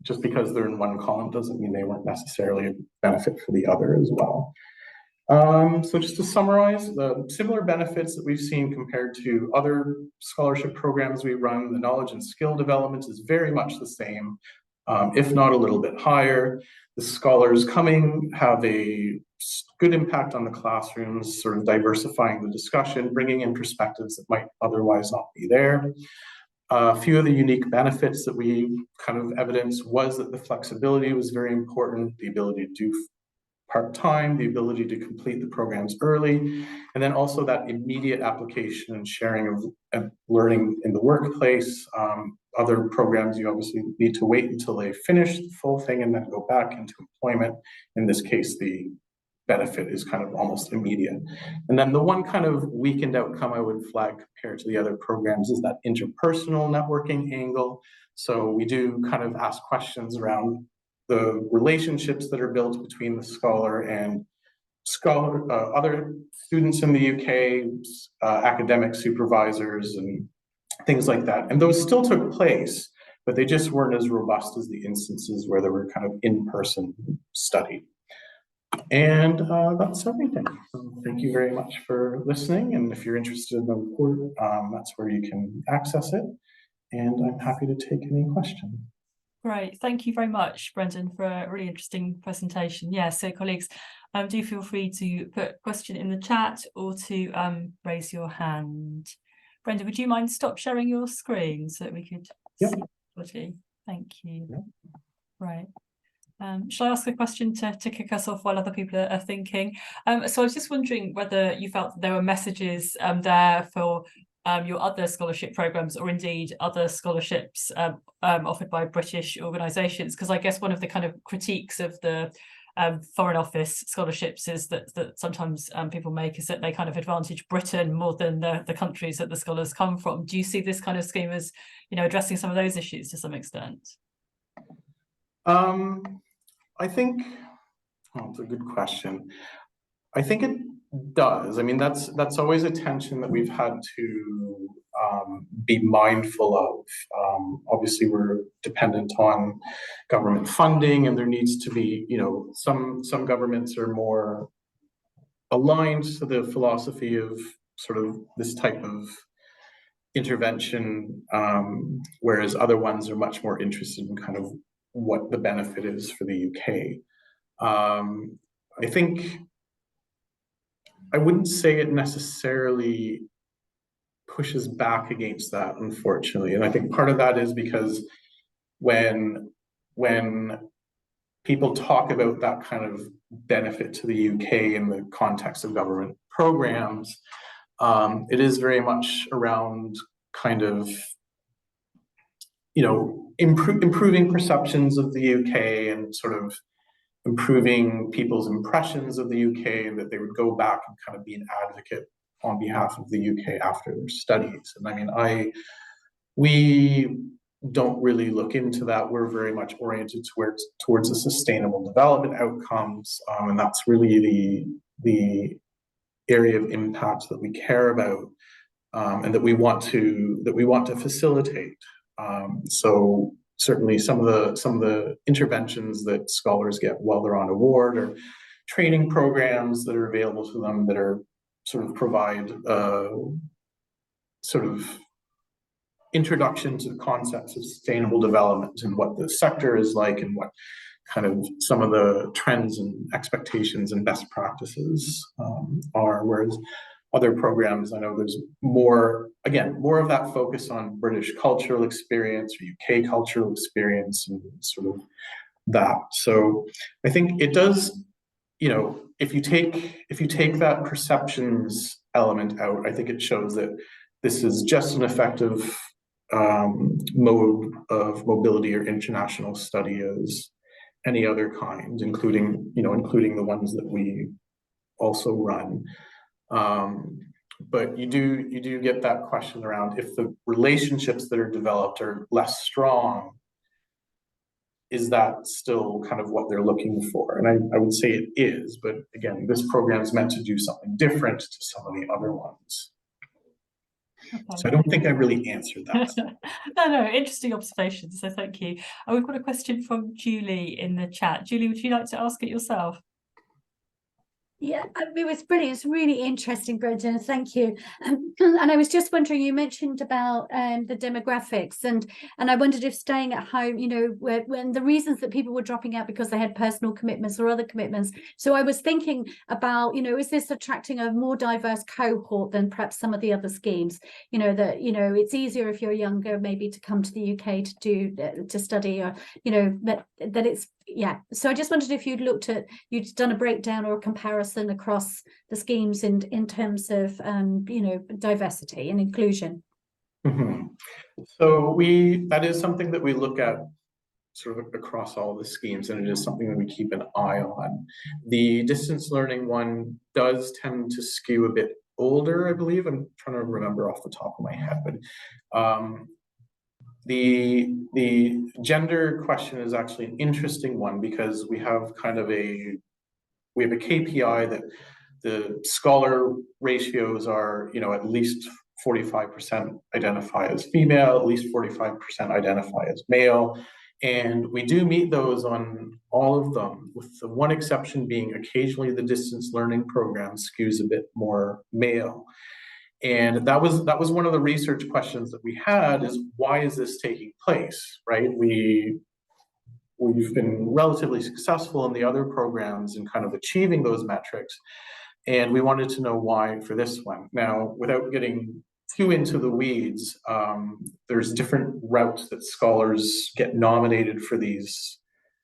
just because they're in one column doesn't mean they weren't necessarily a benefit for the other as well. So just to summarize, the similar benefits that we've seen compared to other scholarship programs we run, the knowledge and skill development is very much the same, if not a little bit higher. The scholars coming have a good impact on the classrooms, sort of diversifying the discussion, bringing in perspectives that might otherwise not be there. A few of the unique benefits that we kind of evidenced was that the flexibility was very important, the ability to do part-time, the ability to complete the programs early, and then also that immediate application and sharing of learning in the workplace. Other programs, you obviously need to wait until they finish the full thing and then go back into employment. In this case, the benefit is kind of almost immediate. And then the one kind of weakened outcome I would flag compared to the other programs is that interpersonal networking angle. So we do kind of ask questions around the relationships that are built between the scholar and other students in the UK, academic supervisors and things like that. And those still took place, but they just weren't as robust as the instances where they were kind of in-person study. And that's everything. So thank you very much for listening. And if you're interested in the report, that's where you can access it. And I'm happy to take any questions. Great, thank you very much, Brendan, for a really interesting presentation. Yeah, so colleagues, do feel free to put a question in the chat or to raise your hand. Brendan, would you mind stop sharing your screen so that we could see everybody? Thank you. Yep. Right. Shall I ask a question to kick us off while other people are thinking? So I was just wondering whether you felt that there were messages there for your other scholarship programs, or indeed other scholarships offered by British organisations, because I guess one of the kind of critiques of the Foreign Office scholarships is that sometimes people make is that they kind of advantage Britain more than the countries that the scholars come from. Do you see this kind of scheme as, addressing some of those issues to some extent? I think, it's a good question. I think it does. I mean, that's always a tension that we've had to be mindful of. Obviously, we're dependent on government funding, and there needs to be, some governments are more aligned to the philosophy of sort of this type of intervention, whereas other ones are much more interested in kind of what the benefit is for the UK. I think I wouldn't say it necessarily pushes back against that, unfortunately. And I think part of that is because when people talk about that kind of benefit to the UK in the context of government programs, it is very much around kind of, you know, improving perceptions of the UK and sort of improving people's impressions of the UK, and that they would go back and kind of be an advocate on behalf of the UK after their studies. And I mean, we don't really look into that. We're very much oriented towards the sustainable development outcomes, and that's really the area of impact that we care about, and that we want to facilitate. So certainly some of the interventions that scholars get while they're on award, or training programs that are available to them that are sort of provide sort of introduction to the concepts of sustainable development and what the sector is like, and what kind of some of the trends and expectations and best practices are. Whereas other programs, I know there's more of that focus on British cultural experience or UK cultural experience and sort of that. So I think it does, you know, if you take that perceptions element out, I think it shows that this is just an effective mode of mobility or international study as any other kind, including the ones that we also run. But you do get that question around, if the relationships that are developed are less strong, is that still kind of what they're looking for? And I would say it is, but again, this program is meant to do something different to some of the other ones. Okay. So I don't think I really answered that. No, interesting observation. So thank you. And we've got a question from Julie in the chat. Julie, would you like to ask it yourself? Yeah, it was brilliant. It's really interesting, Brendan. Thank you. And I was just wondering, you mentioned about the demographics, and I wondered if staying at home, you know, when the reasons that people were dropping out because they had personal commitments or other commitments. So I was thinking about, you know, is this attracting a more diverse cohort than perhaps some of the other schemes? You know, that, you know, it's easier if you're younger, maybe to come to the UK to study, or, you know, that it's, yeah. So I just wondered if you'd done a breakdown or a comparison across the schemes in terms of you know, diversity and inclusion. Mm-hmm. So that is something that we look at sort of across all the schemes, and it is something that we keep an eye on. The distance learning one does tend to skew a bit older, I believe. I'm trying to remember off the top of my head, but the gender question is actually an interesting one, because we have kind of a KPI that the scholar ratios are, you know, at least 45% identify as female, at least 45% identify as male. And we do meet those on all of them, with the one exception being occasionally the distance learning program skews a bit more male. And that was one of the research questions that we had, is why is this taking place, right? We've been relatively successful in the other programs in kind of achieving those metrics, and we wanted to know why for this one. Now, without getting too into the weeds, there's different routes that scholars get nominated for these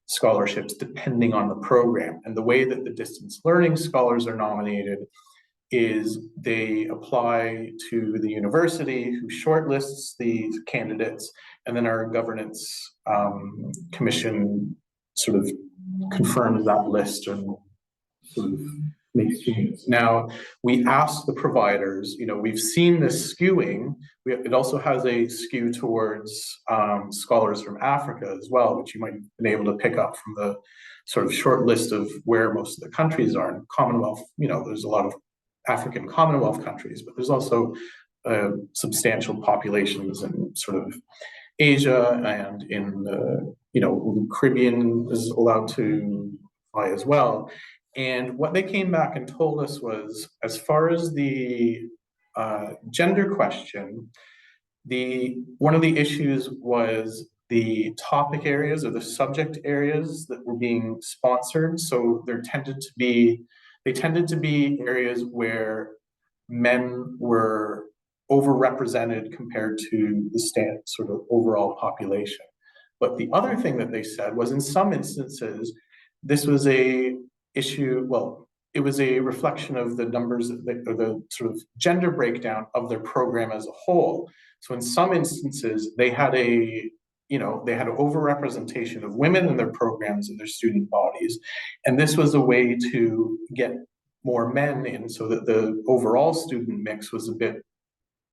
scholarships depending on the program. And the way that the distance learning scholars are nominated is they apply to the university, who shortlists the candidates, and then our governance commission sort of confirms that list and sort of makes changes. Now, we ask the providers, you know, we've seen this skewing. It also has a skew towards scholars from Africa as well, which you might have been able to pick up from the sort of short list of where most of the countries are. In Commonwealth, you know, there's a lot of African Commonwealth countries, but there's also substantial populations in sort of Asia, and in the, you know, Caribbean is allowed to fly as well. And what they came back and told us was, as far as the gender question, one of the issues was the topic areas or the subject areas that were being sponsored. So there tended to be they tended to be areas where men were overrepresented compared to the sort of overall population. But the other thing that they said was, in some instances, this was a issue, well, it was a reflection of the numbers, or the sort of gender breakdown of their program as a whole. So in some instances, they had they had an overrepresentation of women in their programs and their student bodies. And this was a way to get more men in so that the overall student mix was a bit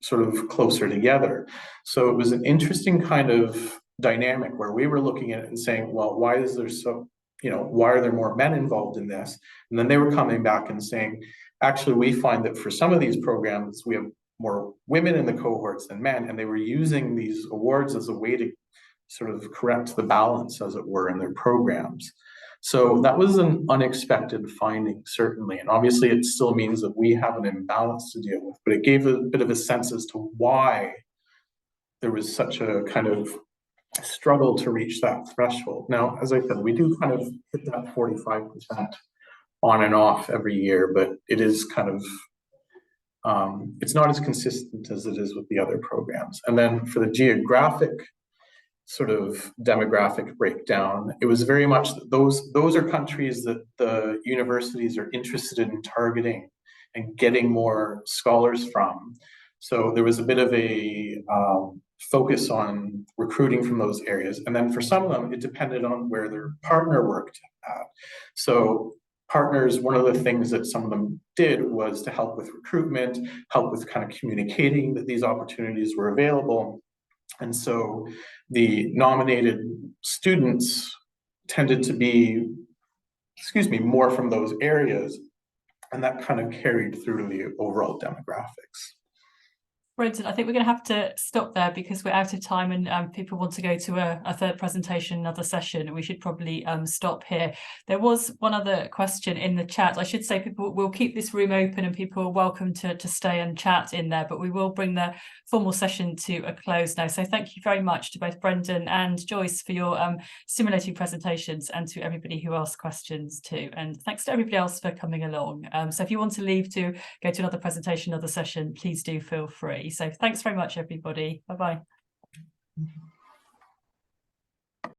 sort of closer together. So it was an interesting kind of dynamic where we were looking at it and saying, well, why is there why are there more men involved in this? And then they were coming back and saying, actually, we find that for some of these programs, we have more women in the cohorts than men, and they were using these awards as a way to sort of correct the balance, as it were, in their programs. So that was an unexpected finding, certainly. And obviously, it still means that we have an imbalance to deal with, but it gave a bit of a sense as to why there was such a kind of struggle to reach that threshold. Now, as I said, we do kind of hit that 45% on and off every year, but it is kind of, it's not as consistent as it is with the other programs. And then for the geographic sort of demographic breakdown, it was very much those are countries that the universities are interested in targeting and getting more scholars from. So there was a bit of a focus on recruiting from those areas. And then for some of them, it depended on where their partner worked at. So partners, one of the things that some of them did was to help with recruitment, help with kind of communicating that these opportunities were available. And so the nominated students tended to be, more from those areas, and that kind of carried through to the overall demographics. Brendan, I think we're going to have to stop there because we're out of time, and people want to go to a third presentation, another session, and we should probably stop here. There was one other question in the chat. I should say people will keep this room open and people are welcome to stay and chat in there, but we will bring the formal session to a close now. So thank you very much to both Brendan and Joyce for your stimulating presentations, and to everybody who asked questions too. And thanks to everybody else for coming along. So if you want to leave to go to another presentation, another session, please do feel free. So thanks very much, everybody. Bye-bye.